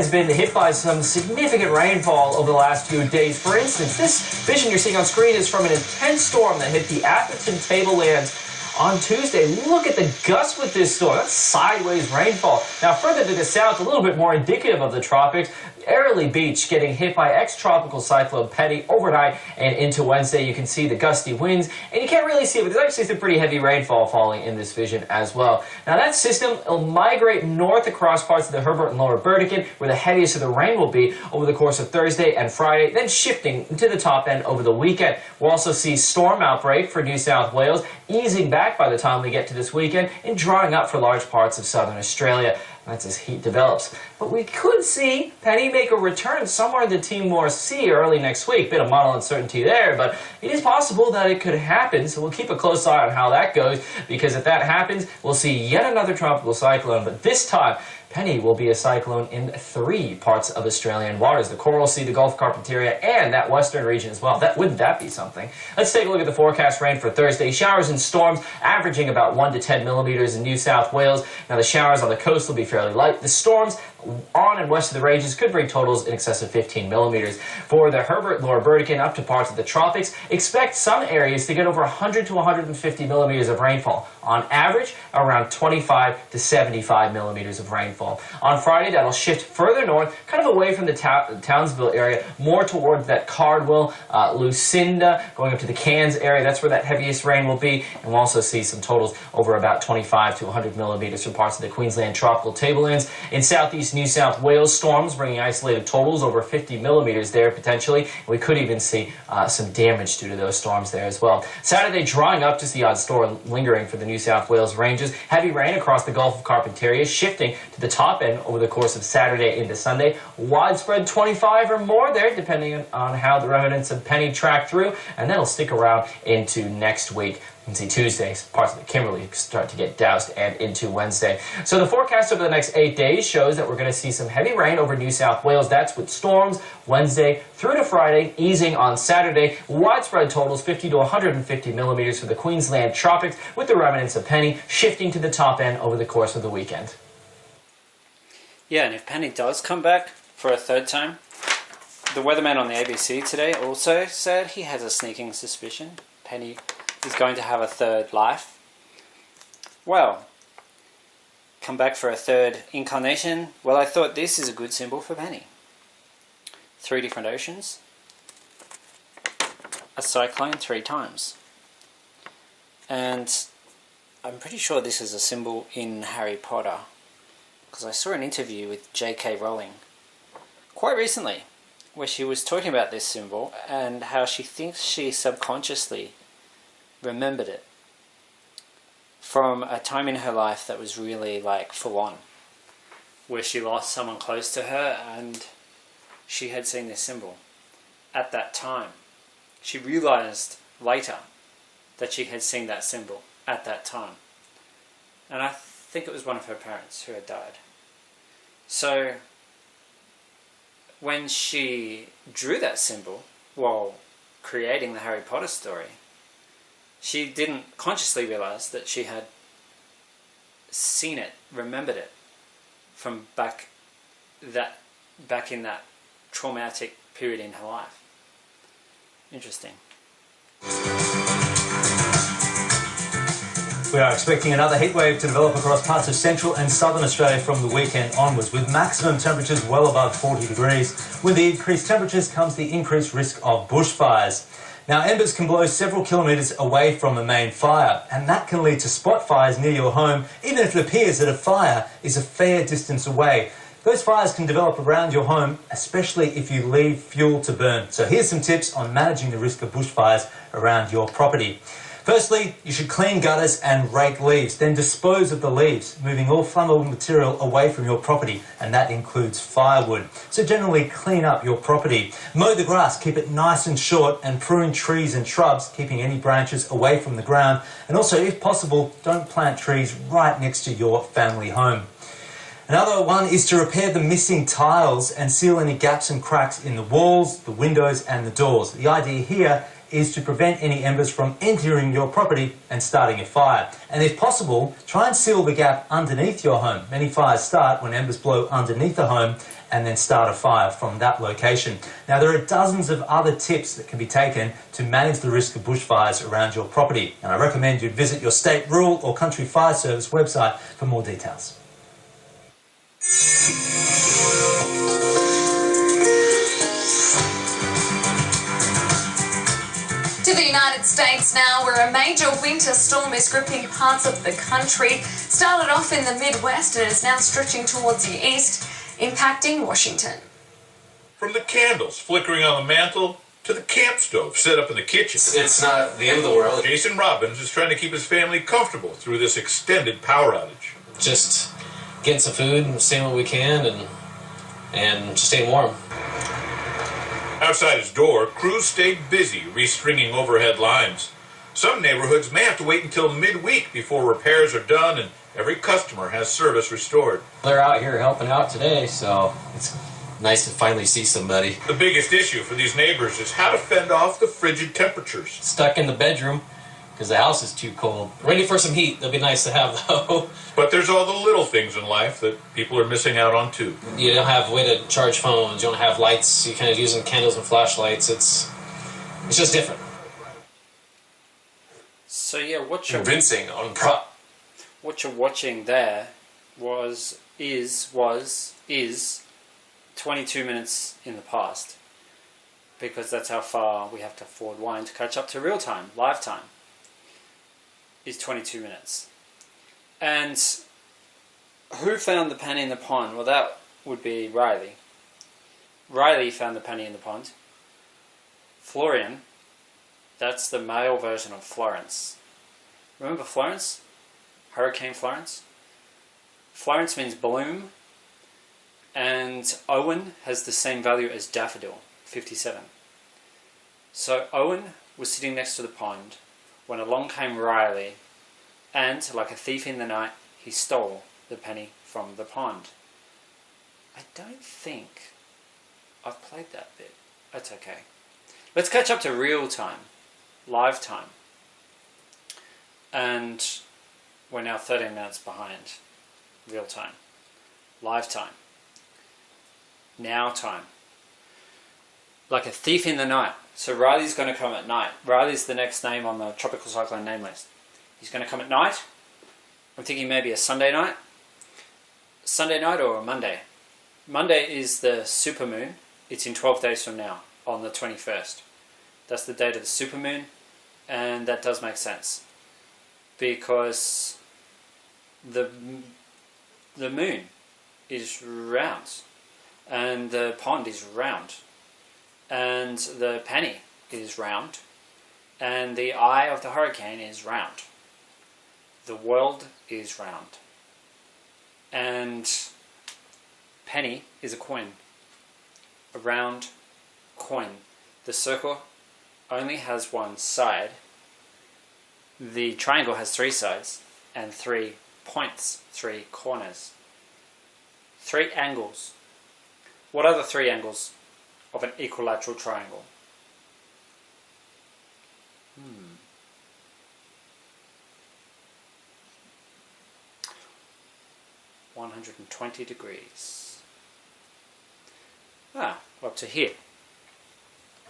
has been hit by some significant rainfall over the last few days. For instance, this vision you're seeing on screen is from an intense storm that hit the Atherton Tablelands on Tuesday. Look at the gusts with this storm. That's sideways rainfall. Now, further to the south, a little bit more indicative of the tropics, Airlie Beach getting hit by ex-tropical cyclone Penny overnight and into Wednesday. You can see the gusty winds, and you can't really see it, but there's actually some pretty heavy rainfall falling in this vision as well. Now, that system will migrate north across parts of the Herbert and Lower Burdekin, where the heaviest of the rain will be over the course of Thursday and Friday, then shifting to the top end over the weekend. We'll also see storm outbreak for New South Wales, easing back by the time we get to this weekend and drying up for large parts of southern Australia. That's as heat develops. But we could see Penny make a return somewhere in the Timor Sea early next week. Bit of model uncertainty there, but it is possible that it could happen, so we'll keep a close eye on how that goes, because if that happens, we'll see yet another tropical cyclone, but this time, Penny will be a cyclone in 3 parts of Australian waters: the Coral Sea, the Gulf of Carpentaria, and that western region as well. Wouldn't that be something? Let's take a look at the forecast rain for Thursday. Showers and storms averaging about 1 to 10 millimeters in New South Wales. Now, the showers on the coast will be fairly light. The storms on and west of the ranges could bring totals in excess of 15 millimeters. For the Herbert, Lower Burdekin, up to parts of the tropics, expect some areas to get over 100 to 150 millimeters of rainfall. On average, around 25 to 75 millimeters of rainfall. On Friday, that'll shift further north, kind of away from the Townsville area, more towards that Cardwell, Lucinda, going up to the Cairns area. That's where that heaviest rain will be. And we'll also see some totals over about 25 to 100 millimeters from parts of the Queensland tropical tablelands. In southeast New South Wales, storms bringing isolated totals over 50 millimeters there potentially. We could even see some damage due to those storms there as well. Saturday, drying up, just the odd storm lingering for the New South Wales ranges. Heavy rain across the Gulf of Carpentaria, shifting to the top end over the course of Saturday into Sunday. Widespread 25 or more there, depending on how the remnants of Penny track through, and that'll stick around into next week. You can see Tuesday, parts of the Kimberley start to get doused, and into Wednesday. So the forecast over the next 8 days shows that we're going to see some heavy rain over New South Wales. That's with storms Wednesday through to Friday, easing on Saturday. Widespread totals 50 to 150 millimeters for the Queensland tropics, with the remnants of Penny shifting to the top end over the course of the weekend. Yeah, and if Penny does come back for a third time, the weatherman on the ABC today also said he has a sneaking suspicion Penny is going to have a third life. Well, come back for a third incarnation. Well, I thought this is a good symbol for Penny. 3 different oceans, a cyclone 3 times. And I'm pretty sure this is a symbol in Harry Potter, because I saw an interview with J.K. Rowling quite recently where she was talking about this symbol and how she thinks she subconsciously remembered it from a time in her life that was really like full on, where she lost someone close to her and she had seen this symbol at that time. She realized later that she had seen that symbol at that time, and I think it was one of her parents who had died. So when she drew that symbol while creating the Harry Potter story, she didn't consciously realize that she had seen it, remembered it from back in that traumatic period in her life. Interesting. We are expecting another heatwave to develop across parts of central and southern Australia from the weekend onwards, with maximum temperatures well above 40 degrees. With the increased temperatures comes the increased risk of bushfires. Now, embers can blow several kilometres away from a main fire, and that can lead to spot fires near your home, even if it appears that a fire is a fair distance away. Those fires can develop around your home, especially if you leave fuel to burn. So here's some tips on managing the risk of bushfires around your property. Firstly, you should clean gutters and rake leaves, then dispose of the leaves, moving all flammable material away from your property, and that includes firewood. So generally clean up your property. Mow the grass, keep it nice and short, and prune trees and shrubs, keeping any branches away from the ground. And also, if possible, don't plant trees right next to your family home. Another one is to repair the missing tiles and seal any gaps and cracks in the walls, the windows and the doors. The idea here is to prevent any embers from entering your property and starting a fire. And if possible, try and seal the gap underneath your home. Many fires start when embers blow underneath the home and then start a fire from that location. Now, there are dozens of other tips that can be taken to manage the risk of bushfires around your property, and I recommend you visit your state, rural or country fire service website for more details. To the United States now, where a major winter storm is gripping parts of the country. Started off in the Midwest and is now stretching towards the east, impacting Washington. From the candles flickering on the mantle to the camp stove set up in the kitchen. It's not the end of the world. Jason Robbins is trying to keep his family comfortable through this extended power outage. Just getting some food and seeing what we can and just staying warm. Outside his door, crews stayed busy restringing overhead lines. Some neighborhoods may have to wait until midweek before repairs are done and every customer has service restored. They're out here helping out today, so it's nice to finally see somebody. The biggest issue for these neighbors is how to fend off the frigid temperatures. Stuck in the bedroom because the house is too cold. Ready for some heat. That'll be nice to have, though. But there's all the little things in life that people are missing out on too. You don't have a way to charge phones. You don't have lights. You kind of using candles and flashlights. It's just different. So yeah, what you're Convincing on prop. what you're watching there is 22 minutes in the past, because that's how far we have to forward wind to catch up to real time, live time. Is 22 minutes. And who found the penny in the pond? Well, that would be Riley. Riley found the penny in the pond. Florian, that's the male version of Florence. Remember Florence? Hurricane Florence? Florence means bloom, and Owen has the same value as daffodil, 57. So Owen was sitting next to the pond when along came Riley, and like a thief in the night, he stole the penny from the pond. I don't think I've played that bit. That's okay. Let's catch up to real time, live time. And we're now 13 minutes behind real time, live time, now time. Like a thief in the night. So Riley's going to come at night. Riley's the next name on the tropical cyclone name list. He's going to come at night. I'm thinking maybe a Sunday night. Sunday night or a Monday. Monday is the supermoon. It's in 12 days from now, on the 21st. That's the date of the supermoon, and that does make sense. Because the moon is round, and the pond is round, and the penny is round, and the eye of the hurricane is round. The world is round, and penny is a coin, a round coin. The circle only has one side. The triangle has 3 sides and 3 points, 3 corners, 3 angles. What are the 3 angles of an equilateral triangle? 120 degrees. Up to here.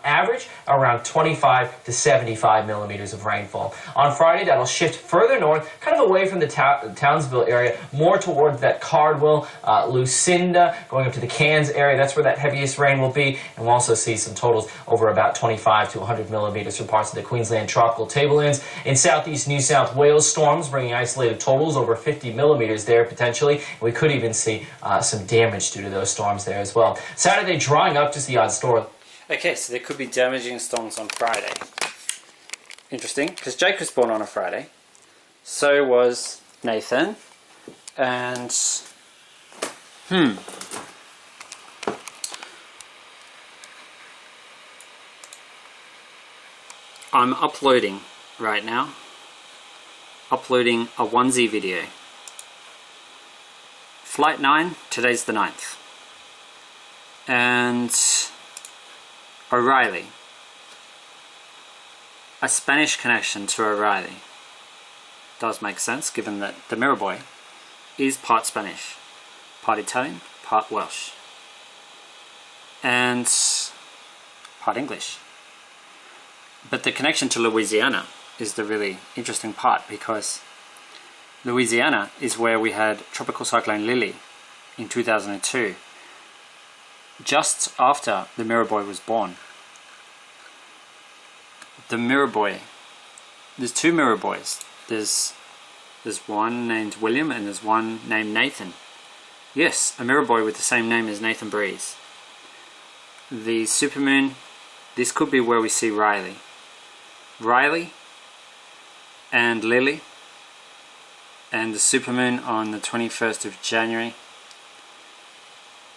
Average around 25 to 75 millimeters of rainfall. On Friday, that'll shift further north, kind of away from the Townsville area, more toward that Cardwell, Lucinda, going up to the Cairns area. That's where that heaviest rain will be. And we'll also see some totals over about 25 to 100 millimeters from parts of the Queensland tropical tablelands. In southeast New South Wales, storms bringing isolated totals over 50 millimeters there potentially. We could even see some damage due to those storms there as well. Saturday, drying up, just the odd storm. Okay, so there could be damaging storms on Friday. Interesting, because Jake was born on a Friday. So was Nathan. And... I'm uploading right now. Uploading a onesie video. Flight 9, today's the 9th. And... O'Reilly. a Spanish connection to O'Reilly. Does make sense given that the Mirror Boy is part Spanish, part Italian, part Welsh, and part English. But the connection to Louisiana is the really interesting part, because Louisiana is where we had Tropical Cyclone Lily in 2002, just after the Mirror Boy was born. The Mirror Boy, there's two Mirror Boys. There's one named William and there's one named Nathan. Yes, a Mirror Boy with the same name as Nathan Breeze. The supermoon, this could be where we see Riley. Riley and Lily, and the supermoon on the 21st of January.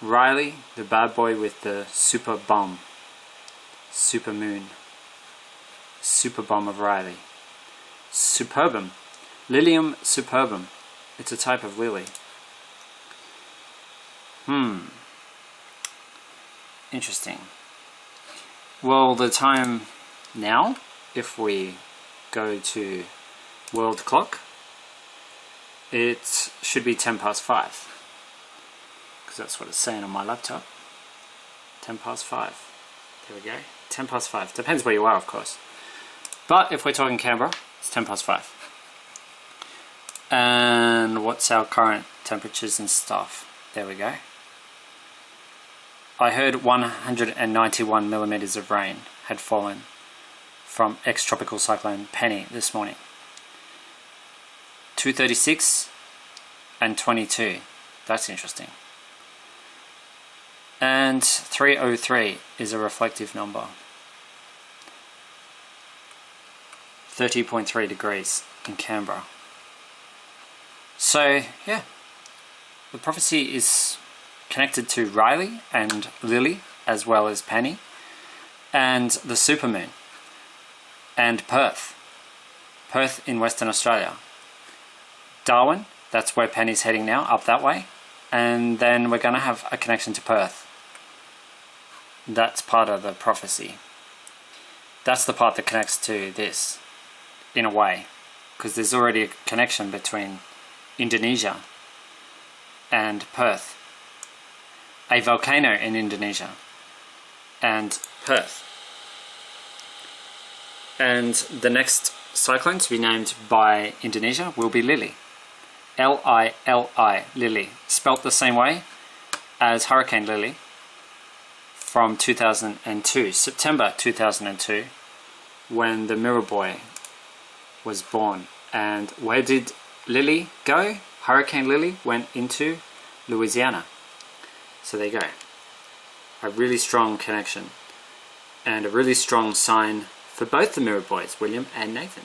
Riley, the bad boy with the super bomb. Supermoon. Super bomb of Riley. Superbum. Lilium superbum. It's a type of lily. Interesting. Well, the time now, if we go to world clock, it should be 5:10, because that's what it's saying on my laptop. 5:10. There we go. 5:10. Depends where you are, of course. But if we're talking Canberra, it's 5:10. And what's our current temperatures and stuff? There we go. I heard 191 millimeters of rain had fallen from ex-tropical cyclone Penny this morning. 236 and 22. That's interesting. And 303 is a reflective number. 30.3 degrees in Canberra. So, yeah, the prophecy is connected to Riley and Lily, as well as Penny, and the supermoon, and Perth. Perth in Western Australia. Darwin, that's where Penny's heading now, up that way, and then we're going to have a connection to Perth. That's part of the prophecy. That's the part that connects to this, in a way, because there's already a connection between Indonesia and Perth. A volcano in Indonesia and Perth. And the next cyclone to be named by Indonesia will be Lily. Lili, Lily, spelt the same way as Hurricane Lily from 2002, September 2002, when the Mirror Boy was born. And where did Lily go? Hurricane Lily went into Louisiana. So there you go. A really strong connection and a really strong sign for both the Mirror Boys, William and Nathan.